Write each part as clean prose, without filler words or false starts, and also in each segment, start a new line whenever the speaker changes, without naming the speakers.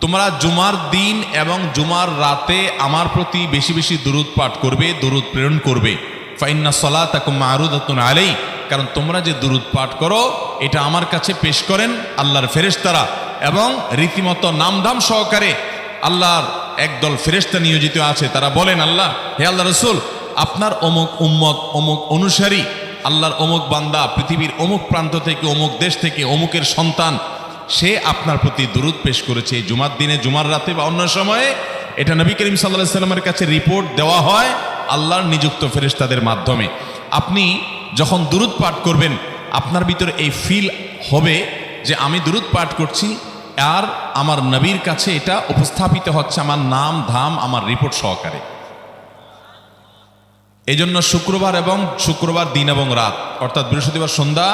তোমরা জুমার দিন এবং জুমার রাতে আমার প্রতি বেশি বেশি দুরূদ পাঠ করবে, দুরূদ প্রেরণ করবে। ফাইন্না সলাতাকুম মারুদাতুন আলাই, কারণ তোমরা যে দুরূদ পাঠ করো এটা আমার কাছে পেশ করেন আল্লাহর ফেরেশতারা, এবং রীতিমতো নামধাম সহকারে আল্লাহর একদল ফেরেশতা নিয়োজিত আছে। তারা বলেন, আল্লাহ, হে আল্লাহ রসুল, আপনার অমুক উম্মত, অমুক অনুসারী, আল্লাহর অমুক বান্দা পৃথিবীর অমুক প্রান্ত থেকে, অমুক দেশ থেকে, অমুকের সন্তান, সে আপনার প্রতি দুরূদ পেশ করেছে জুমার দিনে, জুমার রাতে বা অন্য সময়ে। এটা নবী করিম সাল্লাল্লাহু আলাইহি সাল্লামের কাছে রিপোর্ট দেওয়া হয় আল্লাহর নিযুক্ত ফেরেশতাদের মাধ্যমে। আপনি যখন দুরূদ পাঠ করবেন, আপনার ভিতরে এই ফিল হবে যে আমি দুরূদ পাঠ করছি আর আমার নবীর কাছে এটা উপস্থাপিত হচ্ছে আমার নাম ধাম, আমার রিপোর্ট সহকারে। এই জন্য শুক্রবার দিন এবং রাত, অর্থাৎ বৃহস্পতিবার সন্ধ্যা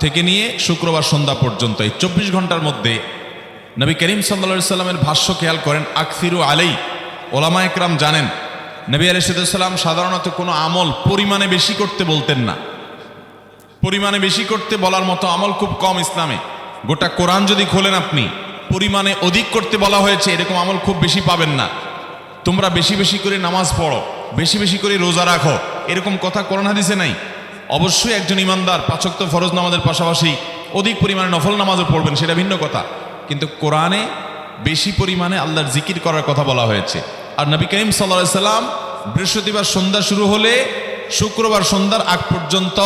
থেকে নিয়ে শুক্রবার সন্ধ্যা পর্যন্ত এই 24 ঘন্টার মধ্যে নবী করিম সাল্লাল্লাহু আলাইহি সাল্লামের ভাষ্য খেয়াল করেন, আকসিরু আলাই। ওলামা একরাম জানেন নবী আলাইহিস সালাম সাধারণত কোনো আমল পরিমাণে বেশি করতে বলতেন না। পরিমাণে বেশি করতে বলার মতো আমল খুব কম ইসলামে। গোটা কোরআন যদি খোলেন আপনি, পরিমাণে অধিক করতে বলা হয়েছে এরকম আমল খুব বেশি পাবেন না। তোমরা বেশি বেশি করে নামাজ পড়ো, বেশি বেশি করে রোজা রাখো, এরকম কথা কোরআন হাদিসে নাই। অবশ্যই একজন ইমানদার 5 ওয়াক্ত ফরজ নামাজের পাশাপাশি অধিক পরিমাণে নফল নামাজও পড়বেন, সেটা ভিন্ন কথা। কিন্তু কোরআনে বেশি পরিমাণে আল্লাহর জিকির করার কথা বলা হয়েছে। আর নবী করিম সাল্লাল্লাহু আলাইহি সাল্লাম বৃহস্পতিবার সন্ধ্যা শুরু হলে শুক্রবার সন্ধ্যার আগ পর্যন্ত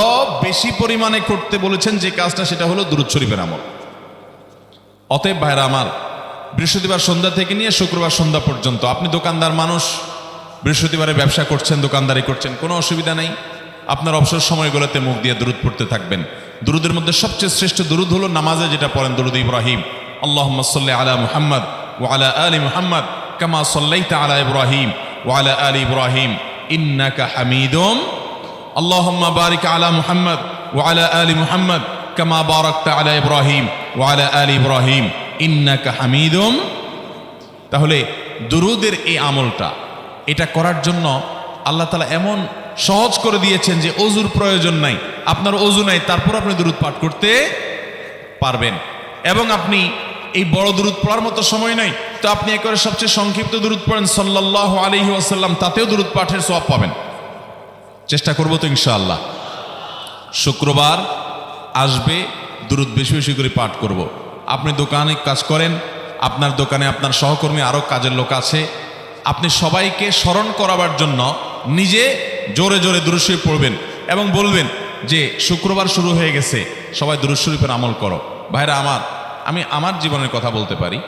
বেশি পরিমাণে করতে বলেছেন যে কাজটা, সেটা হলো দুরূদ শরীফের আমল। অতএব ভাইরা আমার, বৃহস্পতিবার সন্ধ্যা থেকে নিয়ে শুক্রবার সন্ধ্যা পর্যন্ত আপনি দোকানদার মানুষ, বৃহস্পতিবারে ব্যবসা করছেন, দোকানদারি করছেন, কোনো অসুবিধা নেই। আপনার অবসর সময়গুলোতে মুখ দিয়ে দুরূদ পড়তে থাকবেন। দুরূদের মধ্যে সবচেয়ে শ্রেষ্ঠ দুরূদ হলো নামাজে যেটা পড়েন, দুরূদ ইব্রাহিম। আল্লাহুম্মা সাল্লি আলা মুহাম্মদ ওয়া আলা আলি মুহাম্মদ কামা সাল্লাইতা আলা ইব্রাহিম ওয়া আলা আলি ইব্রাহিম ইন্নাকা হামিদুম। আল্লাহুম্মা বারিক আলা মুহাম্মদ ওয়া আলা আলি মুহাম্মদ কামা বারাকতা আলা ইব্রাহিম ওয়া আলা আলি ইব্রাহিম ইন্নাকা হামিদুম। তাহলে দুরূদের এই আমলটা, এটা করার জন্য আল্লাহ তাআলা এমন সহজ করে দিয়েছেন যে অজুর প্রয়োজন নাই। আপনার অজু নাই, তারপর আপনি দুরূদ পাঠ করতে পারবেন। এবং আপনি এই বড় দুরূদ পড়ার মতো সময় নাই, তো আপনি একেবারে সবচেয়ে সংক্ষিপ্ত দুরূদ পড়েন সাল্লাল্লাহু আলাইহি ওয়াসাল্লাম, তাতেও দুরূদ পাঠের সওয়াব পাবেন। চেষ্টা করব তো ইনশাআল্লাহ। শুক্রবার আসবে, দুরূদ বেশি বেশি করে পাঠ করব। আপনি দোকানে কাজ করেন, আপনার দোকানে আপনার সহকর্মী আরও কাজের লোক আছে, আপনি সবাইকে স্মরণ করাবার জন্য নিজে জোরে জোরে দুরূদ শরীফ পড়বেন এবং বলবেন যে শুক্রবার শুরু হয়ে গেছে, সবাই দুরূদ শরীফের আমল করো। ভাইরা আমার, আমি আমার জীবনের কথা বলতে পারি।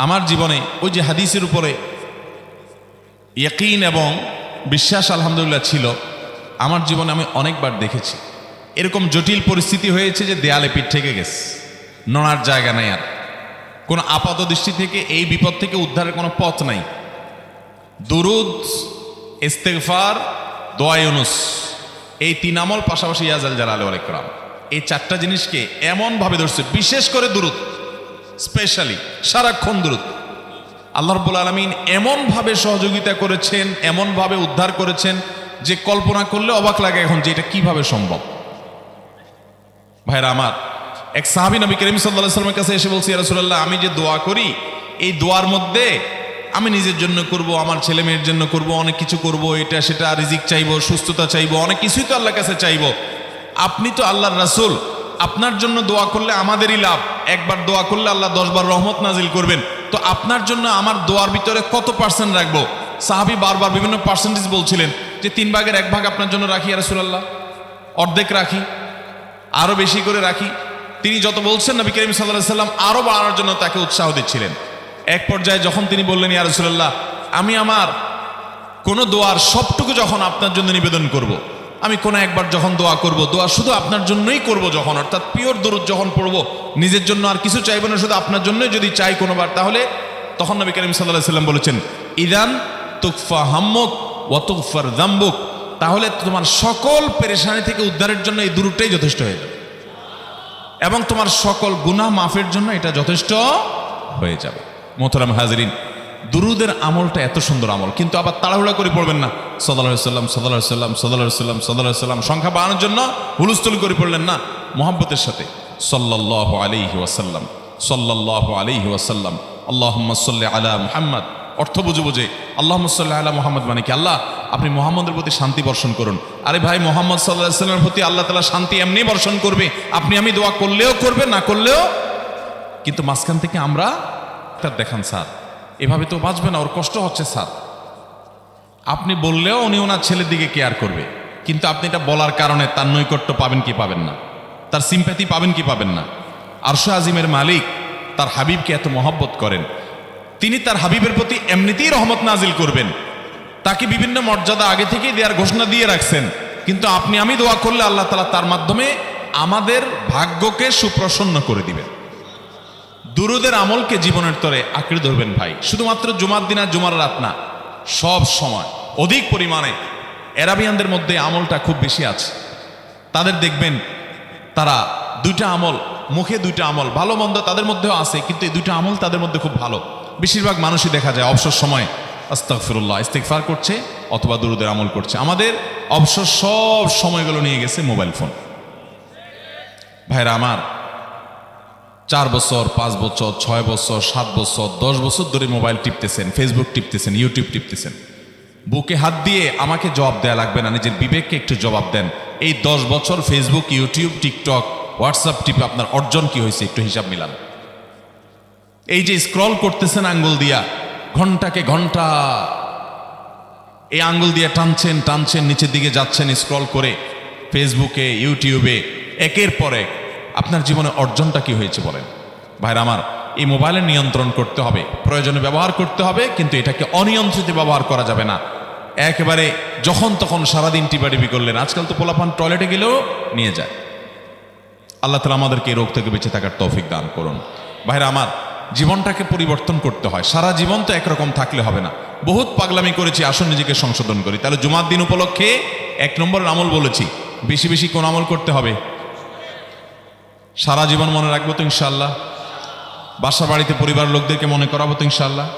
আমার জীবনে ওই যে হাদিসের উপরে ইয়াকিন এবং বিশ্বাস আলহামদুলিল্লাহ ছিল, আমার জীবনে আমি অনেকবার দেখেছি এরকম জটিল পরিস্থিতি হয়েছে যে দেয়ালে পিঠ থেকে গেছে, নড়ার জায়গা নাই, আর কোনো আপাত দৃষ্টি থেকে এই বিপদ থেকে উদ্ধারের কোনো পথ নাই। দুরূদ, ইস্তেগফার, দোয়া ইউনুস, এই 3 আমল, পাশাপাশি ইয়াজাল জালাল ওয়াল ইকরাম, এই 4টা জিনিসকে এমনভাবে ধরছে, বিশেষ করে দুরূদ, স্পেশালি সারাক্ষণ দুরূদ। আল্লাহ রাব্বুল আলামিন এমনভাবে সহযোগিতা করেছেন, এমনভাবে উদ্ধার করেছেন যে কল্পনা করলে অবাক লাগে এখন যে এটা কিভাবে সম্ভব। ভাইরা আমার, এক সাহাবী নবী করিম সাল্লাল্লাহু আলাইহি ওয়াসাল্লামের কাছে এসে বলছে, ইয়া রাসূলুল্লাহ, আমি যে দোয়া করি, এই দোয়ার মধ্যে আমি নিজের জন্য করব, আমার ছেলে মেয়ের জন্য করব, অনেক কিছু করব, এটা সেটা, রিজিক চাইবো, সুস্থতা চাইবো, অনেক কিছুই তো আল্লাহর কাছে চাইবো। আপনি তো আল্লাহর রাসূল, আপনার জন্য দোয়া করলে আমাদেরই লাভ। একবার দোয়া করলে আল্লাহ 10 বার রহমত নাজিল করবেন। তো আপনার জন্য আমার দোয়ার ভিতরে কত % রাখবো? সাহাবী বারবার বিভিন্ন পার্সেন্টেজ বলছিলেন যে 3 ভাগের 1 ভাগ আপনার জন্য রাখি ইয়া রাসূলুল্লাহ, অর্ধেক রাখি, আরো বেশি করে রাখি। তিনি যত বলছেন নবী করিম সাল্লাল্লাহু আলাইহি ওয়াসাল্লাম আরো বাড়ানোর জন্য তাকে উৎসাহ দিচ্ছিলেন। এক পর্যায়ে যখন তিনি বললেন, ইয়া রাসূলুল্লাহ, আমি আমার কোন দোয়ার সবটুকু যখন আপনার জন্য নিবেদন করব, আমি কোনো একবার যখন দোয়া করব, দোয়া শুধু আপনার জন্যই করব যখন, অর্থাৎ পিওর দরুদ যখন পড়ব, নিজের জন্য আর কিছু চাইব না, শুধু আপনার জন্যই যদি চাই কোনোবার, তাহলে তখন নবী করিম সাল্লাল্লাহু আলাইহি ওয়াসাল্লাম বলেছেন, ইদান তুকফা হাম্মুক ওয়া তুগফার যামবুক, তাহলে তোমার সকল পেরেশানি থেকে উদ্ধারের জন্য এই দুরূদটাই যথেষ্ট হয়ে যাবে, এবং তোমার সকল গুনাহ মাফের জন্য এটা যথেষ্ট হয়ে যাবে। মোহতারাম হাজরিন, দুরুদের আমলটা এত সুন্দর আমল, কিন্তু আবার তাড়াহুড়া করে পড়বেন না, সাল্লাল্লাহু আলাইহি সাল্লাম সাল্লাল্লাহু আলাইহি সাল্লাম সাল্লাল্লাহু আলাইহি সাল্লাম সাল্লাল্লাহু আলাইহি সাল্লাম সংখ্যা বাড়ানোর জন্য হুলস্থুল করে পড়লেন না, মুহাব্বতের সাথে সাল্লাল্লাহু আলাইহি ওয়াসাল্লাম সাল্লাল্লাহু আলাইহি ওয়াসাল্লাম আল্লাহুম্মা সাল্লি আলা মুহাম্মদ, অর্থ বুঝে বুঝে আল্লাহুম্মা সাল্লি আলা মুহাম্মদ মানে কি আল্লাহ আপনি মুহাম্মদের প্রতি শান্তি বর্ষণ করুন। আরে ভাই, মুহাম্মদ সাল্লাল্লাহু আলাইহি ওয়াসাল্লামের প্রতি আল্লাহ তাআলা শান্তি এমনি বর্ষণ করবে, আপনি আমি দোয়া করলেও করবে, না করলেও। কিন্তু মাঝখান থেকে আমরা তার দেখান স্যার এভাবে তো বাঁচবে না, ওর কষ্ট হচ্ছে স্যার। আপনি বললেও উনি ওনার ছেলের দিকে কেয়ার করবে, কিন্তু আপনি এটা বলার কারণে তার নৈকট্য পাবেন কি পাবেন না, তার সিম্প্যাথি পাবেন কি পাবেন না। আরশ আজিমের মালিক তার হাবিবকে এত মহব্বত করেন, তিনি তার হাবিবের প্রতি এমনিতেই রহমত নাজিল করবেন, তাকে বিভিন্ন মর্যাদা আগে থেকেই দেওয়ার ঘোষণা দিয়ে রাখছেন। কিন্তু আপনি আমি দোয়া করলে আল্লাহ তাআলা তার মাধ্যমে আমাদের ভাগ্যকে সুপ্রসন্ন করে দিবেন। দুরুদের আমলকে জীবনের তরে আঁকড়ে ধরবেন ভাই, শুধুমাত্র জুমার দিন আর জুমার রাত না, সব সময় অধিক পরিমাণে। এরাবিয়ানদের মধ্যে আমলটা খুব বেশি আছে, তাদের দেখবেন তারা দুইটা আমল, মুখে দুইটা আমল, ভালো মন্দ তাদের মধ্যেও আছে, কিন্তু এই দুইটা আমল তাদের মধ্যে খুব ভালো। বেশিরভাগ মানুষই দেখা যায় অবসর সময় আস্তাগফিরুল্লাহ ইস্তিগফার করছে অথবা দুরুদের আমল করছে। আমাদের অবসর সব সময়গুলো নিয়ে গেছে মোবাইল ফোন। ভাইরা আমার, 4 বছর 5 বছর 6 বছর 7 বছর 10 বছর ধরে মোবাইল টিপতেছেন, ফেসবুক টিপতেছেন, ইউটিউব টিপতেছেন। বুকে হাত দিয়ে আমাকে জবাব দেয়া লাগবে না, নিজের বিবেককে একটু জবাব দেন। এই 10 বছর ফেসবুক, ইউটিউব, টিকটক, হোয়াটসঅ্যাপ টিপে আপনার অর্জন কি হয়েছে একটু হিসাব মিলান। এই যে স্ক্রল করতেছেন আঙ্গুল দিয়া, ঘন্টাকে ঘন্টা এই আঙ্গুল দিয়ে টানছেন টানছেন, নিচের দিকে যাচ্ছেন স্ক্রল করে ফেসবুকে, ইউটিউবে, একের পর এক, আপনার জীবনে অর্জনটা কি হয়েছে বলেন? ভাইরা আমার, এই মোবাইলের নিয়ন্ত্রণ করতে হবে, প্রয়োজনে ব্যবহার করতে হবে, কিন্তু এটাকে অনিয়ন্ত্রিত ব্যবহার করা যাবে না। একেবারে যখন তখন সারাদিন টিপাটিপি করলেন, আজকাল তো পোলাপান টয়লেটে গেলেও নিয়ে যায়। আল্লাহ তাআলা আমাদেরকে এই রোগ থেকে বেঁচে থাকার তৌফিক দান করুন। ভাইরা আমার, জীবনটাকে পরিবর্তন করতে হয়, সারা জীবন তো একরকম থাকলে হবে না। বহুত পাগলামি করেছি, আসুন নিজেকে সংশোধন করি। তাহলে জুমার দিন উপলক্ষে 1 নম্বরের আমল বলেছি, বেশি বেশি কোন আমল করতে হবে? সারা জীবন মনে রাখবো তো ইনশাআল্লাহ। বাসা বাড়িতে পরিবার লোকদেরকে মনে করাবো তো ইনশাআল্লাহ।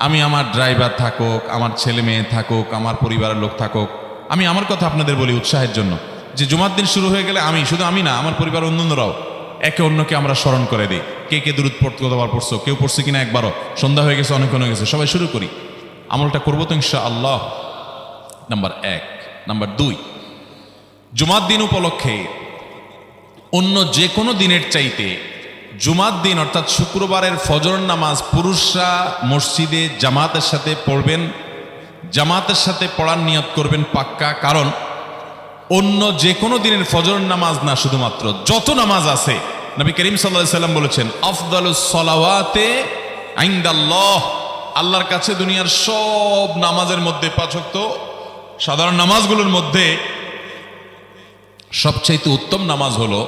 আমি আমার ড্রাইভার থাকুক, আমার ছেলে মেয়ে থাকুক, আমার পরিবারের লোক থাকুক, আমি আমার কথা আপনাদের বলি উৎসাহের জন্য, যে জুমার দিন শুরু হয়ে গেলে আমি, শুধু আমি না, আমার পরিবার অন্যান্যরাও একে অন্যকে আমরা স্মরণ করে দিই। কে কে দুরূদ পড়তে কতবার পড়ছো, কেউ পড়ছে কিনা একবারও, সন্ধ্যা হয়ে গেছে, অনেক হয়ে গেছে, সবাই শুরু করি, আমলটা করবো তো ইনশাআল্লাহ। নাম্বার 1। নাম্বার 2, জুমার দিন উপলক্ষে অন্য যে কোনো দিনের চাইতে জুমার দিন অর্থাৎ শুক্রবারের ফজর নামাজ পুরুষরা মসজিদে জামাতের সাথে পড়বেন, জামাতের সাথে পড়ার নিয়ত করবেন পাক্কা। কারণ অন্য যে কোনো দিনের ফজর নামাজ না, শুধুমাত্র যত নামাজ আছে, নবী করিম সাল্লাল্লাহু আলাইহি সাল্লাম বলেছেন, আফদালুস সালাওয়াতে ইনদাল্লাহ, আল্লাহর কাছে দুনিয়ার সব নামাজের মধ্যে, 5 ওয়াক্ত সাধারণ নামাজগুলোর মধ্যে সবচেয়ে উত্তম নামাজ হলো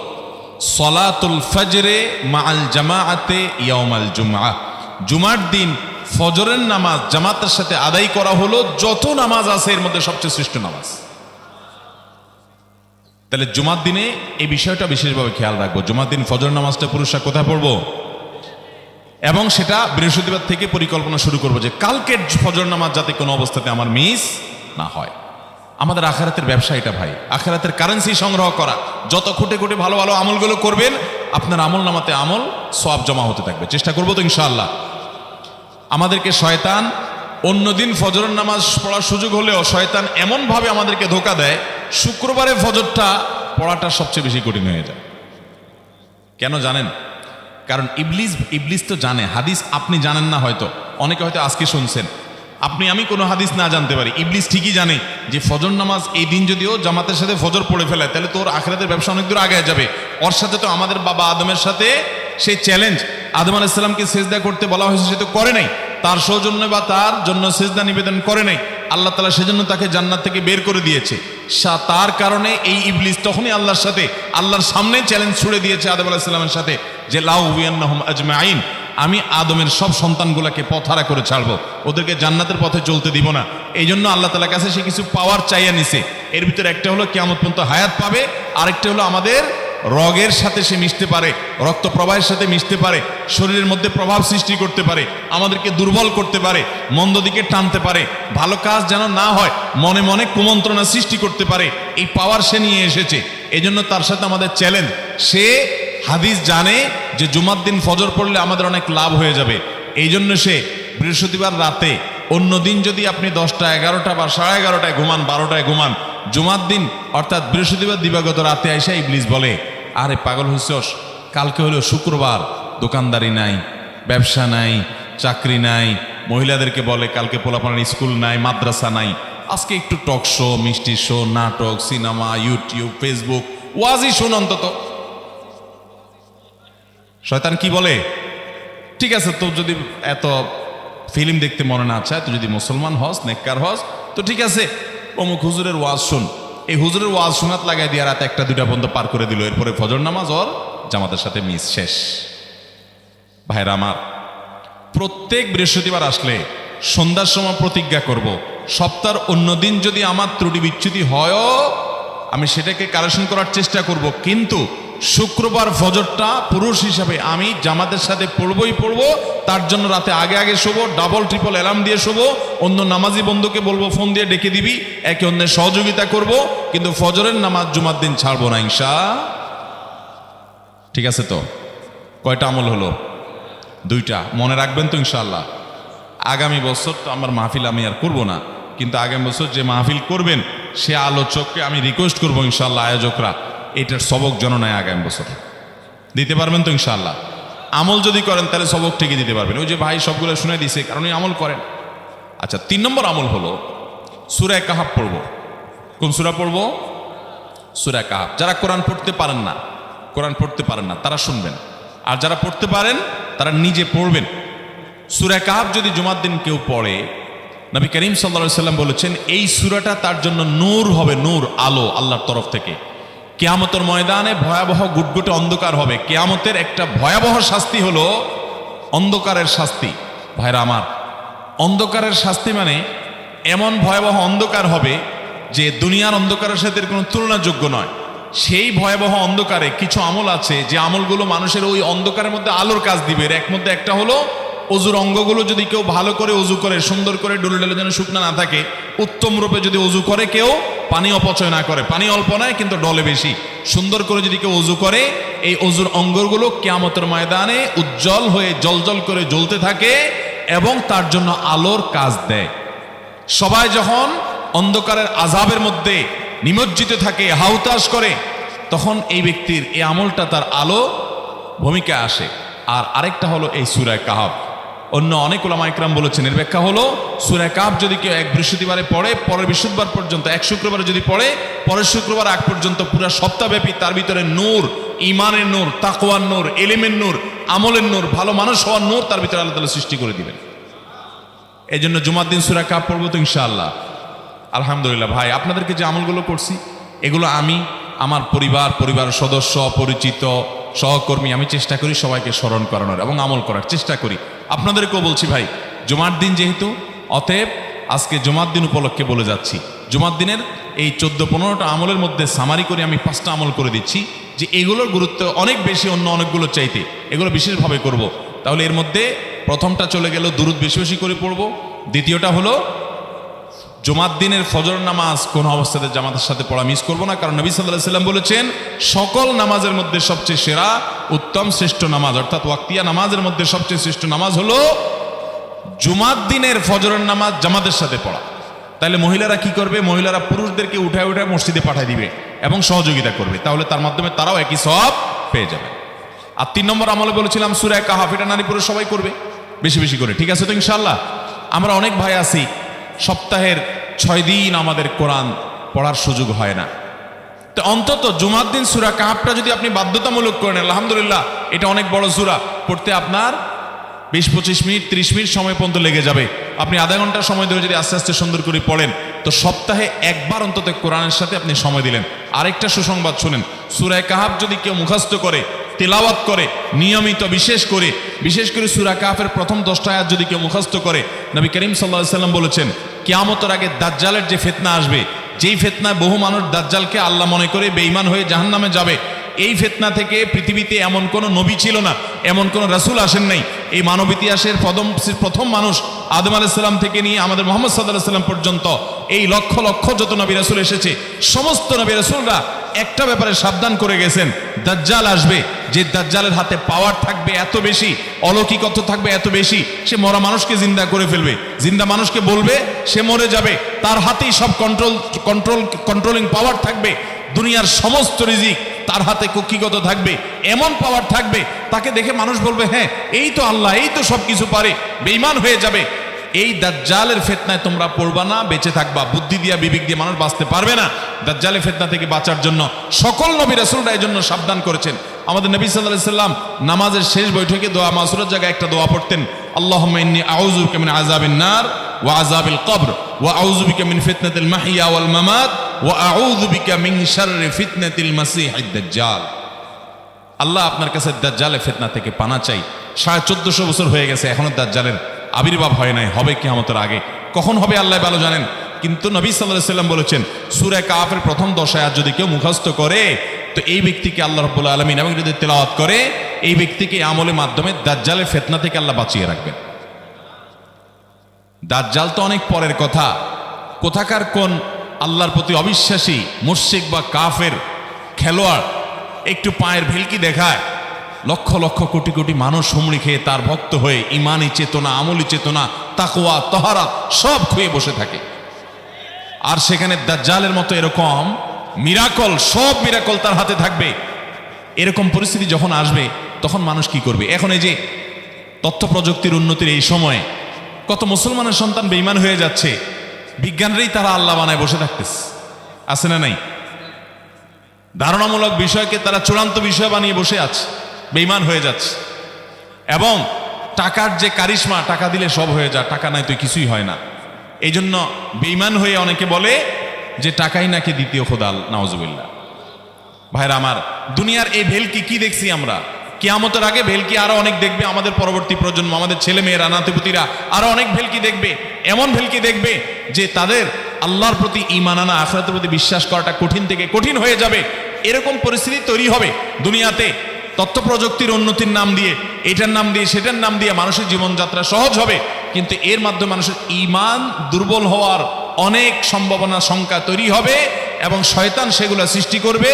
সলাতুল ফজরে মাআল জামাআতে ইয়াউমাল জুমআহ, জুমার দিন ফজরের নামাজ জামাতের সাথে আদায় করা হলো যত নামাজ আছে এর মধ্যে সবচেয়ে শ্রেষ্ঠ নামাজ। তাহলে জুমার দিনে এই বিষয়টা বিশেষভাবে খেয়াল রাখবো। জুমার দিন ফজর নামাজটা পুরুষরা কোথায় পড়বো, এবং সেটা বৃহস্পতিবার থেকে পরিকল্পনা শুরু করবো যে কালকের ফজর নামাজ যাতে কোনো অবস্থাতে আমার মিস না হয়। আমাদের আখিরাতের ব্যবসা এটা ভাই, আখিরাতের কারেন্সি সংগ্রহ করা। যত খুঁটে খুঁটে ভালো ভালো আমলগুলো করবেন, আপনার আমল নামাতে আমল সওয়াব জমা হতে থাকবে। চেষ্টা করবো তো ইনশাআল্লাহ। আমাদেরকে শয়তান অন্যদিন ফজরের নামাজ পড়ার সুযোগ হলেও শয়তান এমনভাবে আমাদেরকে ধোঁকা দেয়, শুক্রবারে ফজরটা পড়াটা সবচেয়ে বেশি কঠিন হয়ে যায়। কেন জানেন? কারণ ইবলিস তো জানে হাদিস, আপনি জানেন না, হয়তো অনেকে হয়তো আজকে শুনছেন, আপনি আমি কোনো হাদিস না জানতে পারি, ইবলিস ঠিকই জানে যে ফজর নামাজ এই দিন যদিও জামাতের সাথে ফজর পড়ে ফেলে, তাহলে তোর আখিরাতের ব্যবসা অনেক দূর আগে যাবে। ওর সাথে তো আমাদের বাবা আদমের সাথে সেই চ্যালেঞ্জ, আদম আলাইহিস সালামকে সিজদা করতে বলা হয়েছে, সে তো করে নাই, তার সৌজন্য বা তার জন্য সিজদা নিবেদন করে নাই। আল্লাহ তাআলা সেজন্য তাকে জান্নাত থেকে বের করে দিয়েছে। তার কারণে এই ইবলিস তখনই আল্লাহর সাথে, আল্লাহর সামনে চ্যালেঞ্জ ছুড়ে দিয়েছে আদম আলাইহিস সালামের সাথে, যে লা উবিয়ান্নাহুম আজমাইন, আমি আদমের সব সন্তানগুলোকে পথহারা করে ছাড়বো, ওদেরকে জান্নাতের পথে চলতে দিব না। এই জন্য আল্লাহ তাআলার কাছে সে কিছু পাওয়ার চাইয়া নিছে। এর ভিতরে একটা হলো কিয়ামত পর্যন্ত হায়াত পাবে, আরেকটা হলো আমাদের রগের সাথে সে মিশতে পারে, রক্ত প্রবাহের সাথে মিশতে পারে, শরীরের মধ্যে প্রভাব সৃষ্টি করতে পারে, আমাদেরকে দুর্বল করতে পারে, মন্দ দিকে টানতে পারে, ভালো কাজ যেন না হয় মনে মনে কুমন্ত্রণা সৃষ্টি করতে পারে। এই পাওয়ার সে নিয়ে এসেছে। এজন্য তার সাথে আমাদের চ্যালেঞ্জ। সে হাদিস জানে যে জুমার দিন ফজর পড়লে আমাদের অনেক লাভ হয়ে যাবে, এই জন্য সে বৃহস্পতিবার রাতে, অন্য দিন যদি আপনি 10টা 11টা বা 11:30টায় ঘুমান, 12টায় ঘুমান, জুমার দিন অর্থাৎ বৃহস্পতিবার দিবাগত রাতে আইসা ইবলিস বলে, আরে পাগল হইছস, কালকে হলো শুক্রবার, দোকানদারি নাই, ব্যবসা নাই, চাকরি নাই, মহিলাদেরকে বলে কালকে পোলাপানের স্কুল নাই, মাদ্রাসা নাই, আজকে একটু টক শো, মিষ্টি শো, নাটক, সিনেমা, ইউটিউব, ফেসবুক, ওয়াজই শুন অন্তত। শয়তান কি বলে, ঠিক আছে তো যদি এত ফিল্ম দেখতে মনে না চায়, তো যদি মুসলমান হস, নেককার হস, তো ঠিক আছে অমুক হুজুরের ওয়াজ শুন। এই হুজুরের ওয়াজ শোনাত লাগাই দিয়ে রাতে 1টা 2টা পর্যন্ত পার করে দিল। এরপরে ফজর নামাজ ওর জামাতের সাথে মিস, শেষ। ভাইরা আমার, প্রত্যেক বৃহস্পতিবার আসলে সন্ধ্যার সময় প্রতিজ্ঞা করব, সপ্তাহের অন্য দিন যদি আমার ত্রুটি বিচ্যুতি হয়ও আমি সেটাকে কারেকশন করার চেষ্টা করব, কিন্তু শুক্রবার ফজরটা পুরুষ হিসাবে আমি জামাতের সাথে পড়বই পড়বো। তার জন্য রাতে আগে আগে শোবো, ডাবল ট্রিপল অ্যালার্ম দিয়ে শোবো, অন্য নামাজি বন্ধুকে বলবো ফোন দিয়ে ডেকে দিবি, একে অন্যের সহযোগিতা করব, কিন্তু ফজরের নামাজ জুমার দিন ছাড়বো না ইনশাআল্লাহ। ঠিক আছে তো? কয়টা আমল হলো? 2টা। মনে রাখবেন তো ইনশাআল্লাহ। আগামী বছর তো আমার মাহফিল আমি আর করব না, কিন্তু আগামী বছর যে মাহফিল করবেন সে আলোচককে আমি রিকোয়েস্ট করবো ইনশাআল্লাহ, আয়োজকরা এটার সবক যেন নেয় আগামী বছর। দিতে পারবেন তো ইনশাআল্লাহ? আমল যদি করেন তাহলে সবক ঠিকই দিতে পারবেন। ওই যে ভাই সবগুলো শুনে দিছে, কারণ এই আমল করেন। আচ্ছা, 3 নম্বর আমল হলো সূরা কাহাফ পড়বো। কোন সূরা পড়বো? সূরা কাহাফ। যারা কোরআন পড়তে পারেন না তারা শুনবেন, আর যারা পড়তে পারেন তারা নিজে পড়বেন। সূরা কাহাফ যদি জুমার দিন কেউ পড়ে, নবী করিম সাল্লাল্লাহু আলাইহি সাল্লাম বলেছেন এই সূরাটা তার জন্য নূর হবে, নূর, আলো আল্লাহর তরফ থেকে। কিয়ামতের ময়দানে ভয়াবহ গুটগুটে অন্ধকার হবে। কিয়ামতের একটা ভয়াবহ শাস্তি হলো অন্ধকারের শাস্তি। ভাইরা আমার, অন্ধকারের শাস্তি মানে এমন ভয়াবহ অন্ধকার হবে যে দুনিয়ার অন্ধকারের সাথে কোনো তুলনাযোগ্য নয়। সেই ভয়াবহ অন্ধকারে কিছু আমল আছে যে আমলগুলো মানুষের ওই অন্ধকারের মধ্যে আলোর কাজ দিবে। এর মধ্যে একটা হলো অজুর অঙ্গগুলো যদি কেউ ভালো করে অজু করে, সুন্দর করে ডলে ডলে যেন শুকনা না থাকে, উত্তম রূপে যদি অজু করে, কেউ পানি অপচয় না করে, পানি অল্প নয় কিন্তু ডলে বেশি, সুন্দর করে যদি কেউ অজু করে, এই অজুর অঙ্গগুলো কিয়ামতের ময়দানে উজ্জ্বল হয়ে জলজল করে জ্বলতে থাকে এবং তার জন্য আলোর কাজ দেয়। সবাই যখন অন্ধকারের আযাবের মধ্যে নিমজ্জিত থাকে, হাউতাশ করে, তখন এই ব্যক্তির এই আমলটা তার আলো ভূমিকা আসে। আর আরেকটা হলো এই সূরা কাহাফ। অন্য অনেক উলামা ইকরাম বলেছেন এর ব্যাখ্যা হলো সূরা কাহাফ যদি কেউ এক বৃহস্পতিবারে পড়ে, পরের বৃহস্পতিবার পর্যন্ত, এক শুক্রবারে যদি পড়ে, পরের শুক্রবার আগ পর্যন্ত পুরো সপ্তাহব্যাপী তার ভিতরে নূর, ঈমানের নূর, তাকওয়ার নূর, ইলমের নূর, আমলের নূর, ভালো মানুষ হওয়ার নূর তার ভিতরে আল্লাহ তাআলা সৃষ্টি করে দিবেন। এই জন্য জুমার দিন সূরা কাহাফ পড়বো তো ইনশাআল্লাহ। আলহামদুলিল্লাহ ভাই, আপনাদেরকে যে আমলগুলো করছি এগুলো আমি, আমার পরিবার সদস্য, পরিচিত, সহকর্মী, আমি চেষ্টা করি সবাইকে স্মরণ করানোর এবং আমল করার চেষ্টা করি। আপনাদেরকেও বলছি ভাই, জুমার দিন যেহেতু, অতএব আজকে জুমার দিন উপলক্ষে বলে যাচ্ছি, জুমার দিনের এই 14-15টা আমলের মধ্যে সামারি করে আমি 5টা আমল করে দিচ্ছি, যে এগুলোর গুরুত্ব অনেক বেশি অন্য অনেকগুলো চাইতে, এগুলো বিশেষভাবে করব। তাহলে এর মধ্যে প্রথমটা চলে গেল দুরুদ বেশি বেশি করে পড়ব। দ্বিতীয়টা হলো জুমার দিনের ফজর নামাজ কোন অবস্থাতে জামাতের সাথে পড়া মিস করব না, কারণ নবী সাল্লাল্লাহু আলাইহি সাল্লাম বলেছেন সকল নামাজের মধ্যে সবচেয়ে সেরা, উত্তম, শ্রেষ্ঠ নামাজ, অর্থাৎ ওয়াক্তিয়া নামাজের মধ্যে সবচেয়ে শ্রেষ্ঠ নামাজ হলো জুমার দিনের ফজরের নামাজ জামাতের সাথে পড়া। তাহলে মহিলারা কি করবে? মহিলারা পুরুষদেরকে উঠায় উঠায় মসজিদে পাঠিয়ে দিবে এবং সহযোগিতা করবে, তাহলে তার মাধ্যমে তারাও একই সওয়াব পেয়ে যাবে। আর 3 নম্বর আমলে বলেছিলাম সূরা কাহাফ, এটা নারী পুরুষ সবাই করবে বেশি বেশি করে। ঠিক আছে তো ইনশাআল্লাহ? আমরা অনেক ভাই আছি সপ্তাহের 6 দিন আমাদের কোরআন পড়ার সুযোগ হয় না, তো অন্তত জুমার দিন সূরা কাহাফটা যদি আপনি বাধ্যতামূলক করেন, আলহামদুলিল্লাহ, এটা অনেক বড় সূরা, পড়তে আপনার 20-25 মিনিট 30 মিনিট সময় পর্যন্ত লেগে যাবে। আপনি আধা ঘন্টা সময় ধরে যদি আস্তে আস্তে সুন্দর করে পড়েন, তো সপ্তাহে একবার অন্তত কোরআনের সাথে আপনি সময় দিলেন। আরেকটা সুসংবাদ শুনেন, সূরা কাহাফ যদি কেউ মুখস্থ করে, তেলাওয়াত করে নিয়মিত, বিশেষ করে সূরা কাহাফের প্রথম 10টা আয়াত যদি কেউ মুখস্থ করে, নবী করিম সাল্লাল্লাহু আলাইহি সাল্লাম বলেছেন কিয়ামতের আগে দাজ্জালের যে ফিতনা আসবে, যেই ফিতনায় বহু মানুষ দাজ্জালকে আল্লাহ মনে করে বেঈমান হয়ে জাহান্নামে যাবে, এই ফিতনা থেকে পৃথিবীতে এমন কোনো নবী ছিল না, এমন কোনো রাসূল আসেন নাই। এই মানব ইতিহাসের প্রথম মানুষ আদম আলাইহিস সালাম থেকে নিয়ে আমাদের মুহাম্মদ সাল্লাল্লাহু আলাইহি সাল্লাম পর্যন্ত এই লক্ষ লক্ষ যত নবী রাসূল এসেছে, সমস্ত নবী রাসূলরা একটা ব্যাপারে সাবধান করে গেছেন, দাজ্জাল আসবে, যে দাজ্জালের হাতে পাওয়ার থাকবে এত বেশি, অলৌকিকত্ব থাকবে এত বেশি, সে মরা মানুষকে জিন্দা করে ফেলবে, জিন্দা মানুষকে বলবে সে মরে যাবে, তার হাতেই সব কন্ট্রোলিং পাওয়ার থাকবে, দুনিয়ার সমস্ত রিজিক তার হাতে কক্ষিগত থাকবে, এমন পাওয়ার থাকবে তাকে দেখে মানুষ বলবে হ্যাঁ এই তো আল্লাহ, এই তো সব কিছু পারে, বেঈমান হয়ে যাবে। এই দাজ্জালের ফিতনায় তোমরা পড়বা না, বেঁচে থাকবা। বুদ্ধি দিয়া বিবেক দিয়ে মানুষ বাঁচতে পারবে না। দাজ্জালের ফিতনা থেকে বাঁচার জন্য সকল নবী রাসূলরা এই জন্য সাবধান করেছেন। আমাদের নবী সাল্লাল্লাহু আলাইহি সাল্লাম নামাজের শেষ বৈঠকে দোয়া মাসুরের জায়গায় একটা দোয়া পড়তেন, আল্লাহুম্মা ইন্নী আউযু বিকা মিন আযাবিন নার ওয়া আযাবিল কবর ওয়া আউযু বিকা মিন ফিতনাতিল মাহইয়া ওয়াল মামাত ওয়া আউযু বিকা মিন শাররি ফিতনাতিল মাসীহিদ দাজ্জাল। আল্লাহ আপনার কাছে দাজ্জালের ফিতনা থেকে পানা চাই। 1450 বছর হয়ে গেছে, এখনো দাজ্জালের আবির্ভাব হয় নাই, হবে কিয়ামতের আগে। কখন হবে আল্লাহ ভালো জানেন। কিন্তু নবী সাল্লাল্লাহু আলাইহি সাল্লাম বলেছেন, সূরা কাফের প্রথম 10 আয়াত যদি কেউ মুখস্থ করে তো এই ব্যক্তিকে আল্লাহ রাব্বুল আলামিন, এবং যদি তেলাওয়াত করে এই ব্যক্তিকে আমলের মাধ্যমে দাজ্জালের ফিতনা থেকে আল্লাহ বাঁচিয়ে রাখবেন। দাজ্জাল তো অনেক পরের কথা, কোথাকার কোন আল্লাহর প্রতি অবিশ্বাসী মুশরিক বা কাফের খেলোয়াড় একটু পায়ের ভেলকি দেখায়, লক্ষ লক্ষ কোটি কোটি মানুষ হুমড়ি খেয়ে তার ভক্ত হয়ে ইমানি চেতনা, আমলি চেতনা, তাকওয়া, তাহারাত সব খুঁয়ে বসে থাকে। আর সেখানে দাজ্জালের মতো এরকম মিরাকল, সব মিরাকল তার হাতে থাকবে। এরকম পরিস্থিতি যখন আসবে তখন মানুষ কি করবে? এখন এই যে তথ্য প্রযুক্তির উন্নতির এই সময়ে কত মুসলমানের সন্তান বেঈমান হয়ে যাচ্ছে, বিজ্ঞানীরাই তারা আল্লাহ বানায় বসে থাকতেছে, আছে না নাই? ধারণামূলক বিষয়কে তারা চূড়ান্ত বিষয় বানিয়ে বসে আছে, বেঈমান হয়ে যাচ্ছে। এবং টাকার যে কারিশমা, টাকা দিলে সব হয়ে যায়, টাকা নাই তো কিছুই হয় না। এই জন্য বেঈমান হয়ে অনেকে বলে যে টাকাই নাকি দ্বিতীয় খোদা, নাউজুবিল্লাহ। ভাইরা আমার, দুনিয়ার এই ভেলকি কি দেখছি আমরা? কিয়ামতের আগে ভেলকি আরো অনেক দেখবে আমাদের পরবর্তী প্রজন্ম, আমাদের ছেলে মেয়েরা, নাতিপুতিরা আরো অনেক ভেলকি দেখবে। এমন ভেলকি দেখবে যে তাদের আল্লাহর প্রতি ঈমান আনা, আখিরাতের প্রতি বিশ্বাস করাটা কঠিন থেকে কঠিন হয়ে যাবে। এরকম পরিস্থিতি তৈরি হবে দুনিয়াতে। তথ্য প্রযুক্তির উন্নতির নাম দিয়ে, এটার নাম দিয়ে, সেটার নাম দিয়ে মানুষের জীবনযাত্রা সহজ হবে, কিন্তু এর মাধ্যমে মানুষের ঈমান দুর্বল হওয়ার অনেক সম্ভাবনা, শঙ্কা তৈরি হবে এবং শয়তান সেগুলো সৃষ্টি করবে।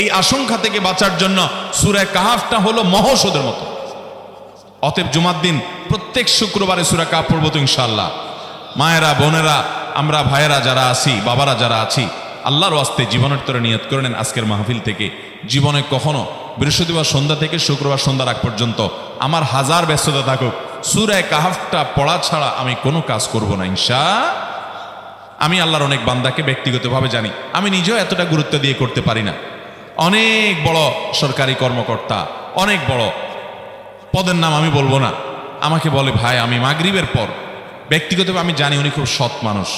এই আশঙ্কা থেকে বাঁচার জন্য সূরা কাহফটা হলো মহৌষধের মতো। অতএব জুমার দিন প্রত্যেক শুক্রবারে সূরা কাহফ পড়ব তো ইনশাআল্লাহ। মায়েরা, বোনেরা, আমরা ভাইয়েরা যারা আছি, বাবারা যারা আছি, আল্লাহর ওয়াস্তে জীবনের তরে নিয়ত করে নেন আজকের মাহফিল থেকে, জীবনে কখনো বৃহস্পতিবার সন্ধ্যা থেকে শুক্রবার সন্ধ্যা রাত পর্যন্ত আমার হাজার ব্যস্ততা থাকুক, সূরা কাহফটা পড়া ছাড়া আমি কোনো কাজ করব না ইনশাআল্লাহ। আমি আল্লাহর অনেক বান্দাকে ব্যক্তিগতভাবে জানি, আমি নিজেও এতটা গুরুত্ব দিয়ে করতে পারি না। অনেক বড় সরকারি কর্মকর্তা, অনেক বড় পদের নাম আমি বলবো না, আমাকে বলে ভাই আমি মাগরিবের পর, ব্যক্তিগতভাবে আমি জানি উনি খুব সৎ মানুষ,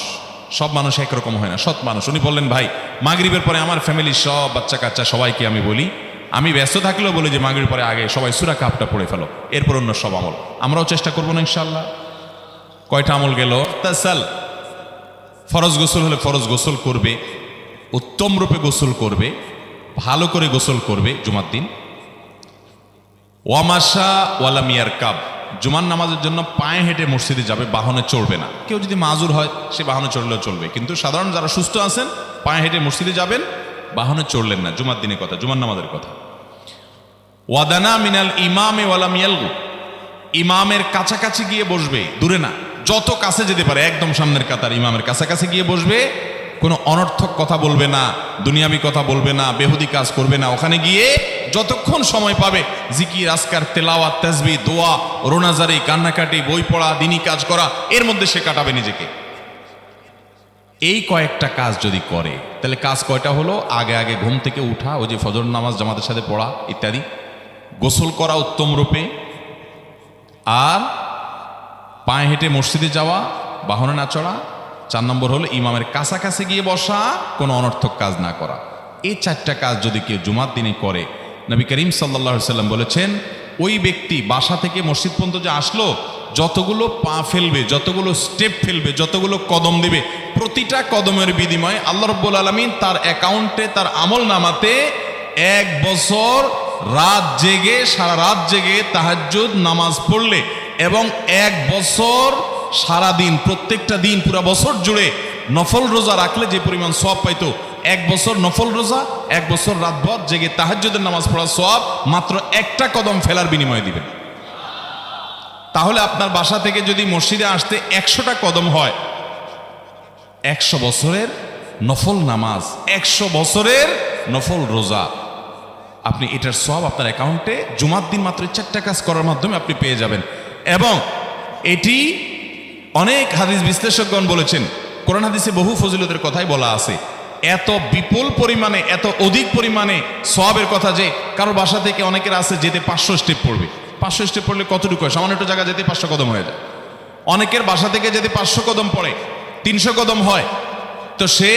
সব মানুষ একরকম হয় না, সৎ মানুষ। উনি বললেন ভাই মাগরিবের পরে আমার ফ্যামিলির সব বাচ্চা কাচ্চা সবাইকে আমি বলি, আমি ব্যস্ত থাকলেও বলি যে মাগরিবের পরে আগে সবাই সূরা কাহফটা পড়ে ফেলো, এরপর অন্য সব আমল। আমরাও চেষ্টা করবো না ইনশাআল্লাহ। কয়টা আমল গেল? তাসাল, ফরজ গোসল হলে ফরজ গোসল করবে, উত্তম রূপে গোসল করবে, ভালো করে গোসল করবে জুমার দিন। ওয়ামাশা ওয়ালাম ইয়ারকাব, জুমার নামাজের জন্য পায়ে হেঁটে মসজিদে যাবে, বাহনে চড়বে না। কেউ যদি মাজুর হয় সে বাহনে চড়লেও চলবে, কিন্তু সাধারণ যারা সুস্থ আছেন পায়ে হেঁটে মসজিদে যাবেন, বাহনে চড়লেন না। জুমার দিনের কথা, জুমার নামাজের কথা। ওয়াদানা মিনাল ইমামে ওয়ালাম ইয়ালগু, ইমামের কাছাকাছি গিয়ে বসবে, দূরে না, যত কাছে যেতে পারে একদম সামনের কাতার ইমামের কাছাকাছি গিয়ে বসবে, কোনো অনর্থক কথা বলবে না, দুনিয়াবি কথা বলবে না, বেহুদি কাজ করবে না। ওখানে গিয়ে যতক্ষণ সময় পাবে জিকির, আজকার, তেলাওয়াত, তাসবিহ, দোয়া, রোনাজারি, কান্নাকাটি, বই পড়া, দিনী কাজ করা, এর মধ্যে সে কাটাবে নিজেকে। এই কয়েকটা কাজ যদি করে তাহলে কাজ কয়টা হলো? আগে আগে ঘুম থেকে উঠা, ওই যে ফজর নামাজ জামাতের সাথে পড়া ইত্যাদি, গোসল করা উত্তম রূপে, আর পায়ে হেঁটে মসজিদে যাওয়া, বাহনে না চড়া। 4 নম্বর হলো ইমামের কাছাকাছি গিয়ে বসা, কোনো অনর্থক কাজ না করা। এই 4টা কাজ যদি কেউ জুমার দিনে করে, নবী করিম সাল্লাল্লাহু আলাইহি সাল্লাম বলেছেন ওই ব্যক্তি বাসা থেকে মসজিদ পর্যন্ত যে আসলো, যতগুলো পা ফেলবে, যতগুলো স্টেপ ফেলবে, যতগুলো কদম দেবে, প্রতিটা কদমের বিনিময়ে আল্লাহ রাব্বুল আলামিন তার অ্যাকাউন্টে, তার আমল নামাতে 1 বছর রাত জেগে, সারা রাত জেগে তাহাজ্জুদ নামাজ পড়লে এবং 1 বছর সারা দিন, প্রত্যেকটা দিন পুরা বছর জুড়ে নফল রোজা রাখলে যে পরিমাণ সওয়াব পাইতো, 1 বছর নফল রোজা, 1 বছর রাতভর জেগে তাহাজ্জুদের নামাজ পড়ার সওয়াব মাত্র একটা কদম ফেলার বিনিময়ে দিবেন। তাহলে আপনার বাসা থেকে যদি মসজিদে আসতে 100টা কদম হয়, 100 বছরের নফল নামাজ, 100 বছরের নফল রোজা, আপনি এটার সওয়াব আপনার অ্যাকাউন্টে জুমার দিন মাত্র 4টা কাজ করার মাধ্যমে আপনি পেয়ে যাবেন। এবং এটি অনেক হাদিস বিশ্লেষকগণ বলেছেন, কোরআন হাদিসে বহু ফজিলতের কথাই বলা আছে। এত বিপুল পরিমাণে, এত অধিক পরিমাণে সওয়াবের কথা যে কারো বাসা থেকে অনেকের আছে যেতে 500 স্টেপ পড়বে। 500 স্টেপ পড়লে কতটুকু হয়? সামান্য একটু জায়গা যেতে 500 কদম হয়ে যায়। অনেকের বাসা থেকে যেতে 500 কদম পড়ে 300 কদম হয়। তো সে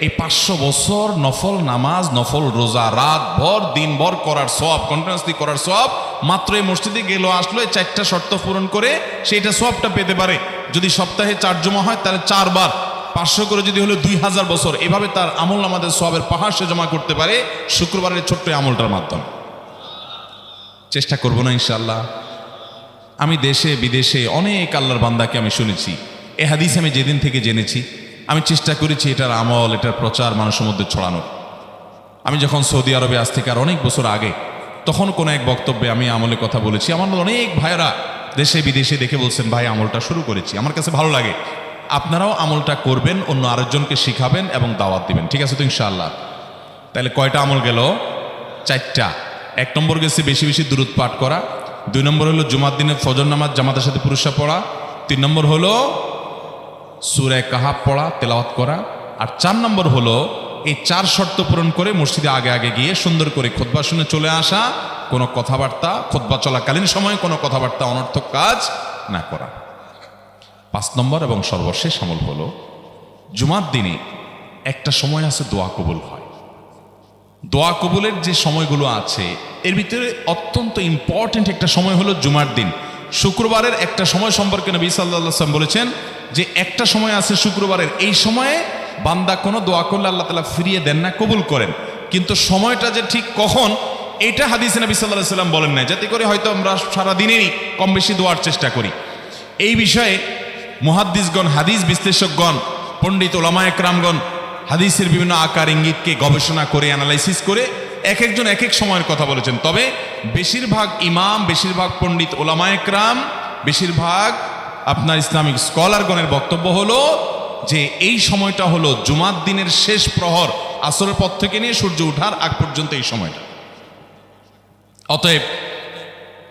এই 500 বছর নফল নামাজ, নফল রোজা, রাত ভর দিন ভর করার সওয়াব, কন্টিনিউয়াসলি করার সওয়াব মাত্র এই মসজিদে গেল আসলো, 4টা শর্ত পূরণ করে সেইটা সওয়াবটা পেতে পারে। যদি সপ্তাহে 4 জমা হয় তাহলে 4 বার 500 করে যদি হলো 2000 বছর, এভাবে তার আমল আমাদের সওয়াবের পাহাড় সে জমা করতে পারে শুক্রবারের ছোট্ট আমলটার মাধ্যমে। চেষ্টা করব না ইনশাআল্লাহ? আমি দেশে বিদেশে অনেক আল্লাহর বান্দাকে আমি শুনেছি, এ হাদিস আমি যেদিন থেকে জেনেছি আমি চেষ্টা করেছি এটার আমল, এটার প্রচার মানুষের মধ্যে ছড়ানোর। আমি যখন সৌদি আরবে আজ থেকে আর অনেক বছর আগে, তখন কোনো এক বক্তব্যে আমি আমলের কথা বলেছি। আমার অনেক ভাইয়েরা দেশে বিদেশে দেখে বলছেন, ভাই আমলটা শুরু করেছি, আমার কাছে ভালো লাগে, আপনারাও আমলটা করবেন, অন্য আরেকজনকে শিখাবেন এবং দাওয়াত দিবেন। ঠিক আছে তো ইনশাআল্লাহ? তাহলে কয়টা আমল গেল? 4টা। 1 নম্বর গেছে বেশি বেশি দুরূদ পাঠ করা, 2 নম্বর হলো জুমার দিনে ফজর নামাজ জামাতের সাথে পুরুষরা পড়া, 3 নম্বর হলো সূরা কাহাফ পড়া, তেলাওয়াত করা, আর 4 নম্বর হলো এই 4 শর্ত পূরণ করে মসজিদে আগে আগে গিয়ে সুন্দর করে খুতবা শুনে চলে আসা, কোনো কথাবার্তা খুতবা চলাকালীন সময় কোনো কথাবার্তা অনর্থক কাজ না করা। 5 নম্বর এবং সর্বশেষ আমল হলো জুমার দিনে একটা সময় আছে দোয়া কবুল হয়। দোয়া কবুলের যে সময়গুলো আছে এর ভিতরে অত্যন্ত ইম্পর্টেন্ট একটা সময় হলো জুমার দিন। শুক্রবারের একটা সময় সম্পর্কে নবী সাল্লাল্লাহু আলাইহি ওয়াসাল্লাম বলেছেন যে একটা সময় আছে শুক্রবারের, এই সময়ে বান্দা কোনো দোয়া করলে আল্লাহ তাআলা ফিরিয়ে দেন না, কবুল করেন। কিন্তু সময়টা যে ঠিক কখন এটা হাদিসে নবী সাল্লাল্লাহু আলাইহি ওয়াসাল্লাম বলেন না, যাতে করে হয়তো আমরা সারা দিনেরই কম বেশি দোয়ার চেষ্টা করি। এই বিষয়ে মুহাদ্দিসগণ, হাদিস বিশ্লেষকগণ, পণ্ডিত ওলামায়ে কেরামগণ হাদিসের বিভিন্ন আকার ইঙ্গিতকে গবেষণা করে অ্যানালাইসিস করে এক একজন এক এক সময়ের কথা বলেছেন। তবে বেশিরভাগ ইমাম, বেশিরভাগ পণ্ডিত ওলামায়ে কেরাম, বেশিরভাগ আপনার ইসলামিক স্কলারগণের বক্তব্য হলো যে এই সময়টা হলো জুমার দিনের শেষ প্রহর, আসরের পর থেকে নিয়ে সূর্য ওঠার আগ পর্যন্ত এই সময়টা। অতএব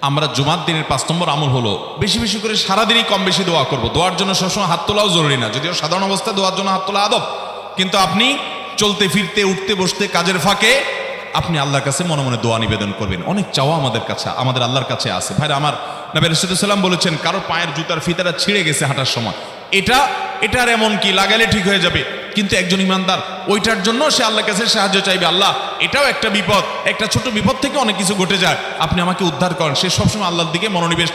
আমরা জুমার দিনের 5 নম্বর আমল হলো বেশি বেশি করে সারাদিনই কম বেশি দোয়া করব। দোয়ার জন্য সবসময় হাত তোলাও জরুরি না, যদিও সাধারণ অবস্থায় দোয়ার জন্য হাত তোলা আদব, কিন্তু আপনি চলতে ফিরতে, উঠতে বসতে, কাজের ফাঁকে আপনি আল্লাহর কাছে মনে মনে দোয়া নিবেদন করবেন। অনেক চাওয়া আমাদের কাছে, আমাদের আল্লাহর কাছে আছে। ভাইরা আমার, নবী রাসূলুল্লাহ সাল্লাল্লাহু আলাইহি ওয়াসাল্লাম বলেছেন কারো পায়ের জুতার ফিতাটা ছিঁড়ে গেছে হাঁটার সময়, এটার এমন কি লাগালে ঠিক হয়ে যাবে, কিন্তু একজন ইমানদার ওইটার জন্য সে আল্লাহর কাছে সাহায্য চাইবে, আল্লাহ এটাও একটা বিপদ, একটা ছোট বিপদ থেকে অনেক কিছু ঘটে যায়, আপনি আমাকে উদ্ধার করেন। সে সবসময় আল্লাহর দিকে মনোনিবেশ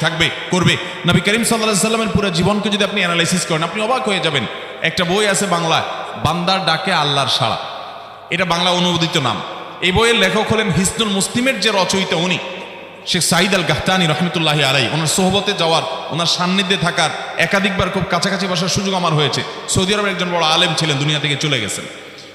করবে। নবী করিম সাল্লাল্লাহু আলাইহি ওয়াসাল্লামের পুরো জীবনকে যদি আপনি অ্যানালাইসিস করেন আপনি অবাক হয়ে যাবেন। একটা বই আছে বাংলায়, বান্দার ডাকে আল্লাহর সাড়া, এটা বাংলা অনুবাদিত নাম। এই বইয়ের লেখক হলেন হিসনুল মুসলিমের যে রচয়িতা উনি শেখ সাঈদ আল গাহতানি রহমতুল্লাহি আলাইহি। ওনার সোহবতে যাওয়ার, ওনার সান্নিধ্যে থাকার একাধিকবার খুব কাছাকাছি বসার সুযোগ আমার হয়েছে। সৌদি আরবের একজন বড় আলেম ছিলেন, দুনিয়া থেকে চলে গেছেন।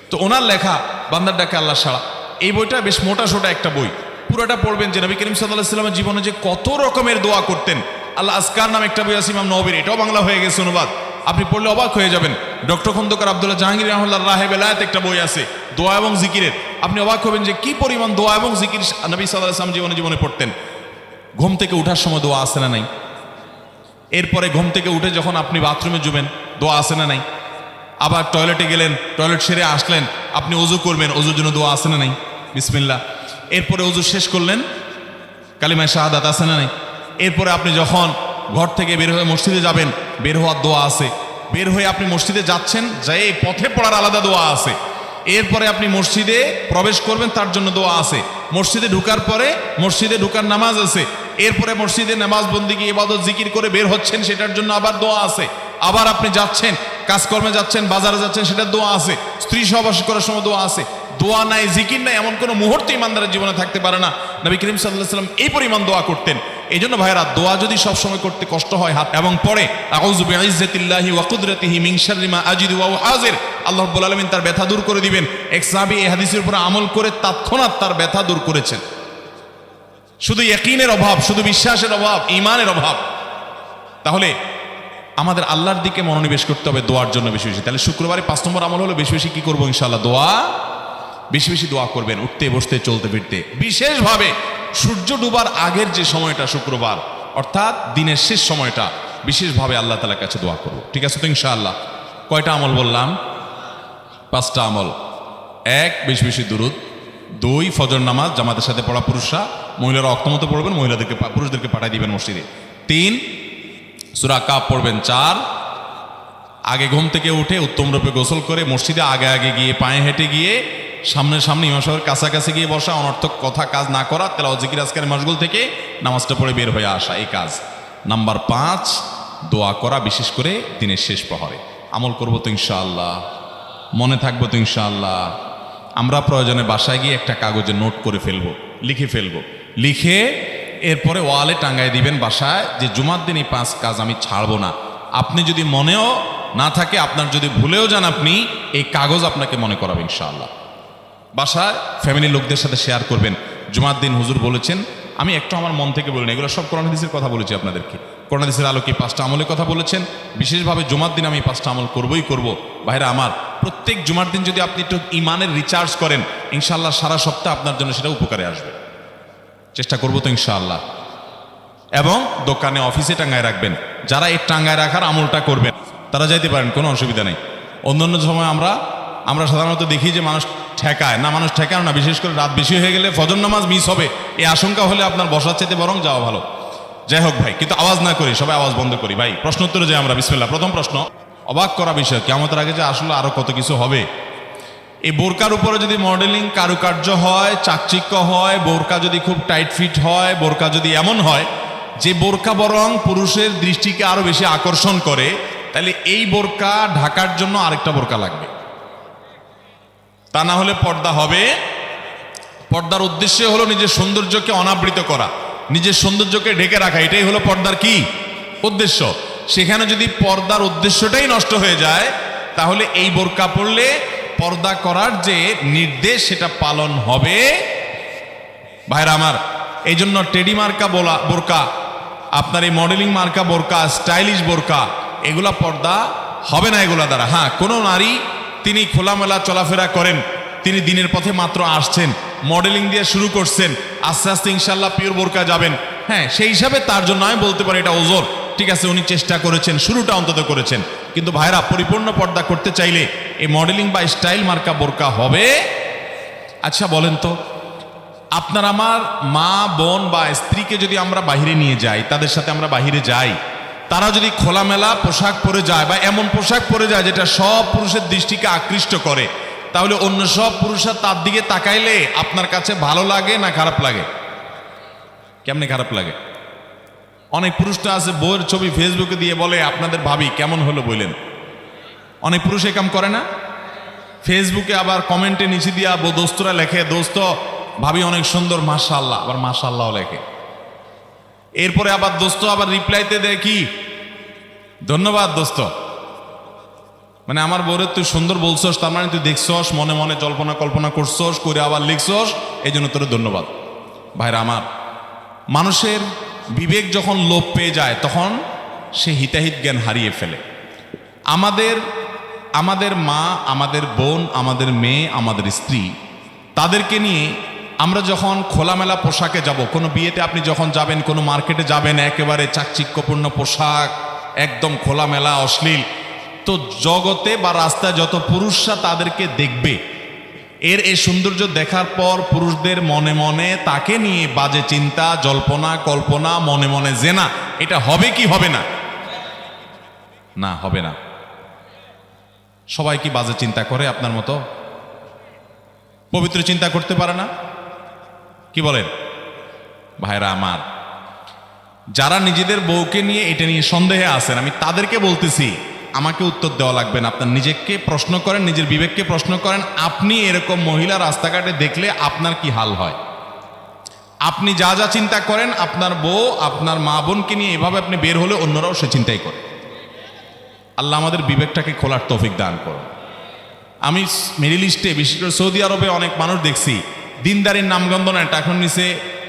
তো ওনার লেখা বান্দার ডাকে আল্লাহর সাড়া, এই বইটা বেশ মোটা সোটা একটা বই। পুরোটা পড়বেন যে নবী করিম সাল্লাল্লাহু আলাইহি ওয়াসাল্লামের জীবনে যে কত রকমের দোয়া করতেন। আল্লাহ আজকার নামে একটা বই আছে ইমাম নববীর, এটাও বাংলা হয়ে গেছে অনুবাদ, আপনি পড়লে অবাক হয়ে যাবেন। ডক্টর খন্দকার আব্দুল্লাহ জাহাঙ্গীর রাহমাতুল্লাহ রাহে বেলায়েত একটা বই আছে দোয়া এবং জিকিরের, আপনি অবাক হবেন যে কি পরিমাণ দোয়া এবং জিকির নবী সাল্লাল্লাহু আলাইহি ওয়াসাল্লাম জীবনে পড়তেন। ঘুম থেকে ওঠার সময় দোয়া আছে না নাই? এরপরে ঘুম থেকে উঠে যখন আপনি বাথরুমে যাবেন দোয়া আছে না নাই? আবার টয়লেটে গেলেন, টয়লেট সেরে আসলেন, আপনি ওযু করবেন, ওযুর জন্য দোয়া আছে না নাই? বিসমিল্লাহ। এরপরে ওযু শেষ করলেন, কালিমায়ে শাহাদাত আছে না নাই? এরপরে আপনি যখন ঘর থেকে বের হয়ে মসজিদে যাবেন, বের হওয়ার দোয়া আছে। বের হয়ে আপনি মসজিদে যাচ্ছেন, যাই পথে পড়ার আলাদা দোয়া আছে। এরপরে আপনি মসজিদে প্রবেশ করবেন, তার জন্য দোয়া আছে। মসজিদে ঢুকার পরে মসজিদে ঢুকার নামাজ আছে। এরপরে মসজিদে নামাজ বন্দিগি ইবাদত জিকির করে বের হচ্ছেন, সেটার জন্য আবার দোয়া আছে। আবার আপনি যাচ্ছেন, কাজকর্মে যাচ্ছেন, বাজারে যাচ্ছেন, সেটার দোয়া আছে। স্ত্রী সহবাস করার সময় দোয়া আছে। দোয়া নাই, জিকির নাই, এমন কোনো মুহূর্তে ইমানদারের জীবনে থাকতে পারে না। নবী করিম সাল্লাল্লাহু আলাইহি ওয়াসাল্লাম এই পরিমাণ দোয়া করতেন। এই জন্য ভাইরা, দোয়া যদি সবসময় করতে কষ্ট হয় হাত এবং পরে আউযু বিইজ্জাতিল্লাহি ওয়া কুদরাতিহি মিন শাররি মা আজিদু ওয়া হাজির, আল্লাহ রাব্বুল আলামিন তার ব্যথা দূর করে দিবেন। এক সাহাবী এই হাদিসের উপর আমল করে তৎক্ষণাৎ তার ব্যথা দূর করেছেন। শুধু ইয়াকিনের অভাব, শুধু বিশ্বাসের অভাব, ঈমানের অভাব। তাহলে আমাদের আল্লাহর দিকে মনোনিবেশ করতে হবে দোয়ার জন্য বেশি বেশি। তাহলে শুক্রবারে 5 নম্বর আমল হলো বেশি বেশি কি করবো ইনশাআল্লাহ? দোয়া, বেশি বেশি দোয়া করবেন, উঠতে বসতে চলতে ফিরতে। বিশেষভাবে সূর্য ডুবার আগের যে সময়টা শুক্রবার, অর্থাৎ দিনের শেষ সময়টা, বিশেষভাবে আল্লাহ তাআলার কাছে দোয়া করব। ঠিক আছে তো ইনশাআল্লাহ? কয়টা আমল বললাম? 5টা আমল। 1, বেশি বেশি দুরুদ। 2, ফজর নামাজ জামাতের সাথে পড়া পুরুষরা, মহিলারা অক্তমতো পড়বেন, মহিলাদেরকে পুরুষদেরকে পাঠিয়ে দিবেন মসজিদে। 3, সূরা কাফ পড়বেন। 4, আগে ঘুম থেকে উঠে উত্তম রূপে গোসল করে মসজিদে আগে আগে গিয়ে পায়ে হেঁটে গিয়ে সামনে সামনে ইমাম সাহেবের কাছাকাছি গিয়ে বসা, অনর্থক কথা কাজ না করা, তেলাওয়াত জিকির আজকারের মশগুল থেকে নামাজটা পড়ে বের হয়ে আসা, এই কাজ। নাম্বার 5, দোয়া করা, বিশেষ করে দিনের শেষ প্রহরে। আমল করবো তো ইনশাআল্লাহ? মনে থাকবো তো ইনশাআল্লাহ? আমরা প্রয়োজনে বাসায় গিয়ে একটা কাগজে নোট করে ফেলবো, লিখে ফেলবো, লিখে এরপরে ওয়ালে টাঙ্গায় দিবেন বাসায় যে জুমার দিন এই 5 কাজ আমি ছাড়বো না। আপনি যদি মনেও না থাকে, আপনার যদি ভুলেও যান, আপনি এই কাগজ আপনাকে মনে করাবে ইনশাআল্লাহ। বাসায় ফ্যামিলির লোকদের সাথে শেয়ার করবেন, জুমার দিন হুজুর বলেছেন, আমি একটু আমার মন থেকে বলিনি, এগুলো সব কোরআন হাদিসের কথা বলেছি আপনাদেরকে। কোরআন হাদিসের আলোকে 5টা আমলের কথা বলেছেন, বিশেষভাবে জুমার দিন আমি 5টা আমল করবই করব। ভাইরা আমার, প্রত্যেক জুমার দিন যদি আপনি একটু ইমানের রিচার্জ করেন, ইনশাআল্লাহ সারা সপ্তাহ আপনার জন্য সেটা উপকারে আসবে। চেষ্টা করবো তো ইনশাআল্লাহ। এবং দোকানে অফিসে টাঙ্গায় রাখবেন। যারা এই টাঙ্গায় রাখার আমলটা করবেন তারা যাইতে পারেন, কোনো অসুবিধা নেই। অন্যান্য সময় আমরা সাধারণত দেখি যে মানুষ ঠেকায় না, মানুষ ঠেকায় না, বিশেষ করে রাত বেশি হয়ে গেলে ফজর নামাজ মিস হবে এই আশঙ্কা হলে আপনার বসার চাইতে বরং যাওয়া ভালো। যাই হোক ভাই, কিন্তু আওয়াজ না করি, সবাই আওয়াজ বন্ধ করি। ভাই প্রশ্ন উত্তরে যাই আমরা, বিসমিল্লাহ। প্রথম প্রশ্ন, অবাক করা বিষয়, কিয়ামতের আগে যে আসলে আরো কত কিছু হবে। এই বোরকার উপরে যদি মডেলিং কারুকার্য হয়, চাকচিক্য হয়, বোরকা যদি খুব টাইট ফিট হয়, বোরকা যদি এমন হয় যে বোরকা বরং পুরুষের দৃষ্টিকে আরো বেশি আকর্ষণ করে, তাহলে এই বোরকা ঢাকার জন্য আরেকটা বোরকা লাগবে। তা না হলে পর্দা হবে। পর্দার উদ্দেশ্য হলো নিজের সৌন্দর্যকে অনাবৃত করা, নিজের সৌন্দর্যকে ঢেকে রাখা, এটাই হলো পর্দার কি উদ্দেশ্য। সেখানে যদি পর্দার উদ্দেশ্যটাই নষ্ট হয়ে যায়, তাহলে এই বোরকা পরলে পর্দা করার যে নির্দেশ সেটা পালন হবে। ভাইরা আমার, এই জন্য টেডি মার্কা বোরকা, আপনার এই মডেলিং মার্কা বোরকা, স্টাইলিশ বোরকা, এগুলা পর্দা হবে না এগুলা দ্বারা। হ্যাঁ, কোনো নারী তিনি খোলামেলা চলাফেরা করেন, তিনি দিনের পথে মাত্র আসছেন, মডেলিং দিয়ে শুরু করছেন, আস্তে আস্তে ইনশাল্লাহ পিওর বোরকা যাবেন। হ্যাঁ, সেই হিসাবে তার জন্য আমি বলতে পারি এটা ওজোর, ঠিক আছে, উনি চেষ্টা করেছেন, শুরুটা অন্তত করেছেন। কিন্তু ভাইরা, পরিপূর্ণ পর্দা করতে চাইলে এই মডেলিং বা স্টাইল মার্কা বোরকা হবে। আচ্ছা বলেন তো, আপনার আমার মা বোন বা স্ত্রীকে যদি আমরা বাহিরে নিয়ে যাই, তাদের সাথে আমরা বাহিরে যাই, তারা যদি খোলামেলা পোশাক পরে যায় বা এমন পোশাক পরে যায় যেটা সব পুরুষের দৃষ্টিকে আকৃষ্ট করে, তাহলে অন্য সব পুরুষরা তার দিকে তাকাইলে আপনার কাছে ভালো লাগে না খারাপ লাগে? কেমনে খারাপ লাগে? অনেক পুরুষটা আছে বউয়ের ছবি ফেসবুকে দিয়ে বলে আপনাদের ভাবি কেমন হলো বললেন। অনেক পুরুষ এ কাম করে না? ফেসবুকে আবার কমেন্টে নিচে দিয়া দোস্তরা লেখে, দোস্ত ভাবি অনেক সুন্দর, মাশাআল্লাহ, আবার মাশাআল্লাহ লেখে। এরপরে আবার দোস্ত আবার রিপ্লাইতে দেয় কি, ধন্যবাদ দোস্ত, মানে আমার বউরে তুই সুন্দর বলছস, তার মানে তুই দেখছস, মনে মনে জল্পনা কল্পনা করছস, করে আবার লিখছস, এই জন্য তোর ধন্যবাদ। ভাইরা আমার, মানুষের বিবেক যখন লোপ পেয়ে যায় তখন সে হিতাহিত জ্ঞান হারিয়ে ফেলে। আমাদের মা, আমাদের বোন, আমাদের মেয়ে, আমাদের স্ত্রী, তাদেরকে নিয়ে আমরা যখন খোলামেলা পোশাকে যাব, কোনো বিয়েতে আপনি যখন যাবেন, কোনো মার্কেটে যাবেন, একেবারে চাকচিক্যপূর্ণ পোশাক, একদম খোলামেলা অশ্লীল, তো জগতে বা রাস্তায় যত পুরুষরা তাদেরকে দেখবে, এই সৌন্দর্য দেখার পর পুরুষদের মনে মনে তাকে নিয়ে বাজে চিন্তা, জল্পনা কল্পনা, মনে মনে জেনা, এটা হবে কি হবে না? না, হবে না। সবাই কি বাজে চিন্তা করে আপনার মতো? পবিত্র চিন্তা করতে পারে না? কি বলেন ভাইরা আমার? যারা নিজেদের বউকে নিয়ে এটা নিয়ে সন্দেহে আছেন, আমি তাদেরকে বলতেছি, আমাকে উত্তর দেওয়া লাগবে না, আপনার নিজেকে প্রশ্ন করেন, নিজের বিবেককে প্রশ্ন করেন। আপনি এরকম মহিলা রাস্তাঘাটে দেখলে আপনার কি হাল হয়? আপনি যা যা চিন্তা করেন, আপনার বউ, আপনার মা বোনকে নিয়ে এভাবে আপনি বের হলে অন্যরাও সে চিন্তাই করে। আল্লাহ আমাদের বিবেকটাকে খোলার তৌফিক দান করুন। আমি মিডল ইস্টে বিশেষ করে সৌদি আরবে অনেক মানুষ দেখছি দিনদারির নামগন্ধ নেয়, টাকার নিচে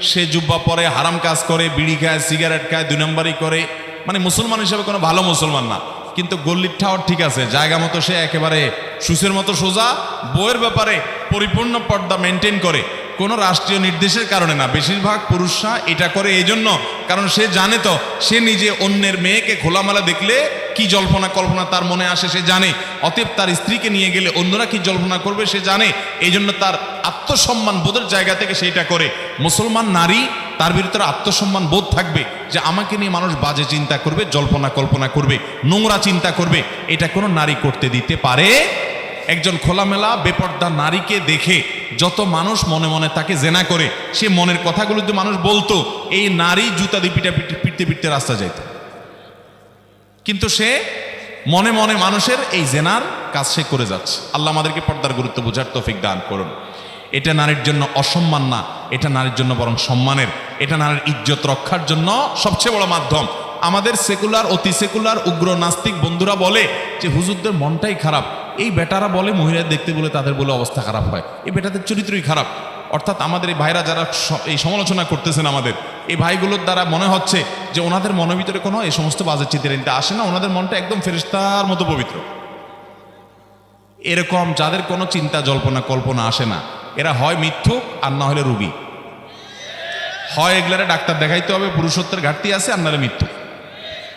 সে জুব্বা পরে, হারাম কাজ করে, বিড়ি খায়, সিগারেট খায়, 2 নম্বরই করে, মানে মুসলমান হিসেবে কোনো ভালো মুসলমান না। কিন্তু গল্লির ঠাওয়ার ঠিক আছে, জায়গা মতো সে একেবারে সুসের মতো সোজা, বইয়ের ব্যাপারে পরিপূর্ণ পর্দা মেনটেন করে, কোনো রাষ্ট্রীয় নির্দেশের কারণে না। বেশিরভাগ পুরুষরা এটা করে এই জন্য, কারণ সে জানে তো সে নিজে অন্যের মেয়েকে খোলামেলা দেখলে কি জল্পনা কল্পনা তার মনে আসে সে জানে, অতএব তার স্ত্রীকে নিয়ে গেলে অন্যরা কি জল্পনা করবে সে জানে, এই জন্য তার আত্মসম্মান বোধের জায়গা থেকে সেইটা করে। মুসলমান নারী তার ভিতরে আত্মসম্মান বোধ থাকবে যে আমাকে নিয়ে মানুষ বাজে চিন্তা করবে, জল্পনা কল্পনা করবে, নোংরা চিন্তা করবে, এটা কোনো নারী করতে দিতে পারে। একজন খোলামেলা বেপর্দা নারীকে দেখে যত মানুষ মনে মনে তাকে জেনা করে, সে মনের কথাগুলো যদি মানুষ বলতো, এই নারী জুতা দিয়ে পিটতে পিটতে রাস্তা যাইত। কিন্তু সে মনে মনে মানুষের এই জেনার কাজ সে করে যাচ্ছে। আল্লাহ আমাদেরকে পর্দার গুরুত্ব বোঝার তৌফিক দান করুন। এটা নারীর জন্য অসম্মান না, এটা নারীর জন্য বরং সম্মানের, এটা নারীর ইজ্জত রক্ষার জন্য সবচেয়ে বড় মাধ্যম। আমাদের সেকুলার, অতি সেকুলার, উগ্র নাস্তিক বন্ধুরা বলে যে হুজুরদের মনটাই খারাপ, এই বেটারা বলে মহিলা দেখতে বলে তাদের বলে অবস্থা খারাপ হয়, এই বেটাদের চরিত্রই খারাপ। অর্থাৎ আমাদের এই ভাইরা যারা এই সমালোচনা করতেছেন, আমাদের এই ভাইগুলোর দ্বারা মনে হচ্ছে যে ওনাদের মনের ভিতরে কোনো এই সমস্ত বাজে চিন্তা আসে না, ওনাদের মনটা একদম ফেরেশতার মতো পবিত্র। এরকম যাদের কোনো চিন্তা জল্পনা কল্পনা আসে না, এরা হয় মিথ্যুক আর না হলে রুগী। হয় এগুলারে ডাক্তার দেখাইতে হবে, পুরুষত্বের ঘাটতি আছে, আর নাহলে মৃত্যু।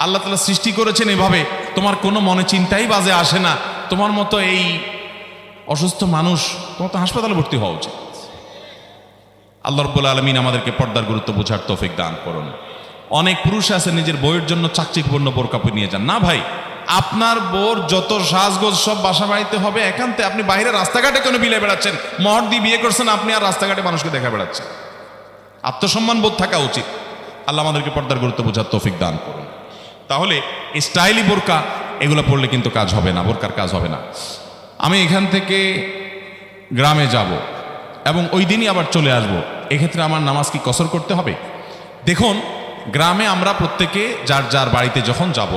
আল্লাহ তাআলা সৃষ্টি করেছেন এভাবে, তোমার কোনো মনে চিন্তাই বাজে আসে না, তোমার মতো এই অসুস্থ মানুষ, তোমার তো হাসপাতালে ভর্তি হওয়া উচিত। আল্লাহ রাব্বুল আলামিন আমাদেরকে পর্দার গুরুত্ব বোঝার তৌফিক দান করুন। অনেক পুরুষ আছে নিজের বউয়ের জন্য চাকচিক্যপূর্ণ বোরকা পরে নিয়ে যান। না ভাই, আপনার বউর যত সাজগোজ সব বাসা বাড়িতে হবে একান্তে। আপনি বাইরে রাস্তাঘাটে কেন বিলে বেড়াচ্ছেন? মহর দিয়ে বিয়ে করছেন আপনি, আর রাস্তাঘাটে মানুষকে দেখা বেড়াচ্ছেন। আত্মসম্মান বোধ থাকা উচিত। আল্লাহ আমাদেরকে পর্দার গুরুত্ব বোঝার তৌফিক দান করুন। তাহলে স্টাইলি বোরকা এগুলো পড়লে কিন্তু কাজ হবে না, বোরকার কাজ হবে না। আমি এখান থেকে গ্রামে যাব এবং ওই দিনই আবার চলে আসব, এক্ষেত্রে আমার নামাজ কি কসর করতে হবে? দেখুন, গ্রামে আমরা প্রত্যেকে যার যার বাড়িতে যখন যাব,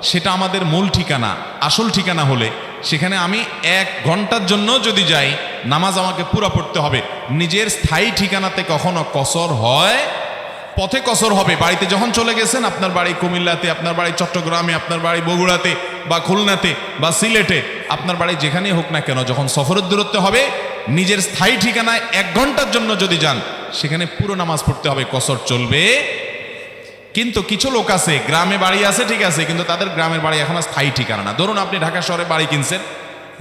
সেটা আমাদের মূল ঠিকানা, আসল ঠিকানা হলে সেখানে আমি 1 ঘন্টার জন্য যদি যাই, নামাজ আমাকে পুরো পড়তে হবে। নিজের স্থায়ী ঠিকানাতে কখনো কসর হয়? পথে কসর হবে। বাড়িতে যখন চলে গেছেন, আপনার বাড়ি কুমিল্লাতে, আপনার বাড়ি চট্টগ্রামে, আপনার বাড়ি বগুড়াতে বা খুলনাতে বা সিলেটে, আপনার বাড়ি যেখানেই হোক না কেন, যখন সফরের দূরত্ব হবে, নিজের স্থায়ী ঠিকানায় 1 ঘন্টার জন্য যদি যান, সেখানে পুরো নামাজ পড়তে হবে, কসর চলবে। কিন্তু কিছু লোক আছে গ্রামে বাড়ি আছে ঠিক আছে, কিন্তু তাদের গ্রামের বাড়ি এখন স্থায়ী ঠিকানা না। ধরুন আপনি ঢাকা শহরে বাড়ি কিনছেন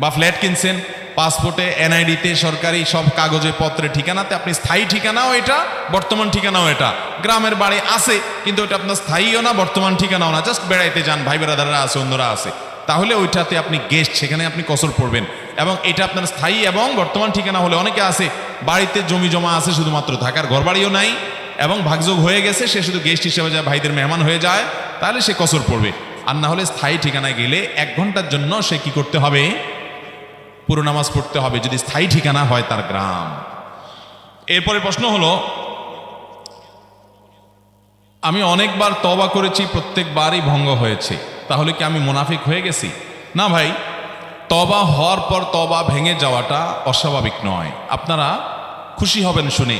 বা ফ্ল্যাট কিনছেন, পাসপোর্টে, এনআইডিতে, সরকারি সব কাগজে পত্রে ঠিকানাতে আপনি স্থায়ী ঠিকানাও এটা, বর্তমান ঠিকানাও এটা। গ্রামের বাড়ি আছে কিন্তু ওটা আপনার স্থায়ীও না, বর্তমান ঠিকানাও না, জাস্ট বেড়াইতে যান, ভাই বেড়াদাররা আছে, অন্যরা আছে, তাহলে ওইটাতে আপনি গেস্ট, সেখানে আপনি কসর পড়বেন। এবং এটা আপনার স্থায়ী এবং বর্তমান ঠিকানা হলে, অনেকে আছে বাড়িতে জমি জমা আছে, শুধুমাত্র থাকার ঘরবাড়িও নাই এবং ভাগযোগ হয়ে গেছে, সে শুধু গেস্ট হিসেবে যায়, ভাইদের মেহমান হয়ে যায়, তাহলে সে কসর পড়বে। আর না হলে স্থায়ী ঠিকানায় গেলে 1 ঘন্টার জন্য সে কি করতে হবে? পুরো নামাজ পড়তে হবে, যদি স্থায়ী ঠিকানা হয় তার গ্রাম। এরপরে প্রশ্ন হলো, আমি অনেকবার তওবা করেছি, প্রত্যেকবারই ভঙ্গ হয়েছে, তাহলে কি আমি মুনাফিক হয়ে গেছি? না ভাই, তওবা হওয়ার পর তওবা ভেঙে যাওয়াটা অস্বাভাবিক নয়। আপনারা খুশি হবেন শুনে,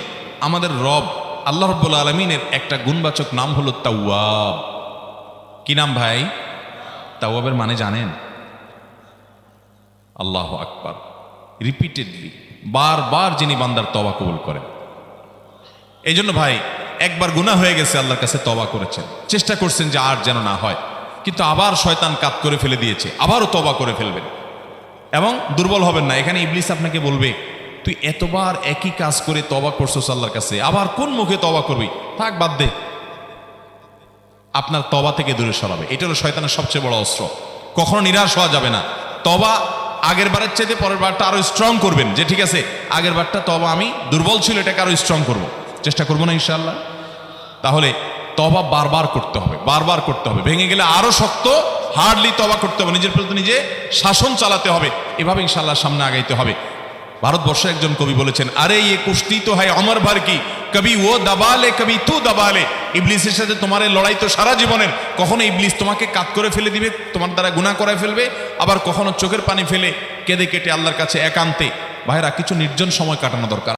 আমাদের রব আল্লাহ রাব্বুল আলামিনের একটা গুণবাচক নাম হলো তাওয়াব। কি নাম ভাই? তাওয়াবের মানে জানেন? আল্লাহু আকবার। রিপিটেডলি, বারবার যিনি বান্দার তওবা কবুল করেন। এই জন্য ভাই, একবার গুনাহ হয়ে গেছে, আল্লাহর কাছে তওবা করেছেন, চেষ্টা করছেন যে আর যেন না হয়, কিন্তু আবার শয়তান কাত করে ফেলে দিয়েছে, আবারও তওবা করে ফেলবেন এবং দুর্বল হবেন না। এখানে ইবলিস আপনাকে বলবে, তুই এতবার একই কাজ করে তওবা করছস আল্লাহর কাছে, আবার কোন মুখে তওবা করবি? থাক, বাদ দে। আপনার তওবা থেকে দূরে সরাবে। এটা হলো শয়তানের সবচেয়ে বড় অস্ত্র। কখনো নিরাশ হওয়া যাবে না। তওবা আগের বারের চাইতে পরের বারটা আরো স্ট্রং করবেন, যে ঠিক আছে আগের বারটা তওবা আমি দুর্বল ছিল, এটাকে আরো স্ট্রং করব, চেষ্টা করবো না ইনশাআল্লাহ। তাহলে তওবা বারবার করতে হবে, বারবার করতে হবে। ভেঙে গেলে আরো শক্ত, হার্ডলি তওবা করতে হবে, নিজের প্রতি নিজে শাসন চালাতে হবে, এভাবে ইনশাআল্লাহ সামনে আগাইতে হবে। ভারতবর্ষে একজন কবি বলেছেন, আরে ইয়ে কুশ্তি তো হয় অমর ভার কি, কবি ও দাবালে কবি তু দাবালে, ইবলিসের সাথে তোমার এই লড়াই তো সারা জীবনের। কখনো ইবলিস তোমাকে কাত করে ফেলে দিবে, তোমার দ্বারা গুনাহ করে ফেলবে, আবার কখনো চোখের পানি ফেলে কেঁদে কেটে আল্লাহর কাছে একান্তে। ভাইরা, কিছু নির্জন সময় কাটানো দরকার।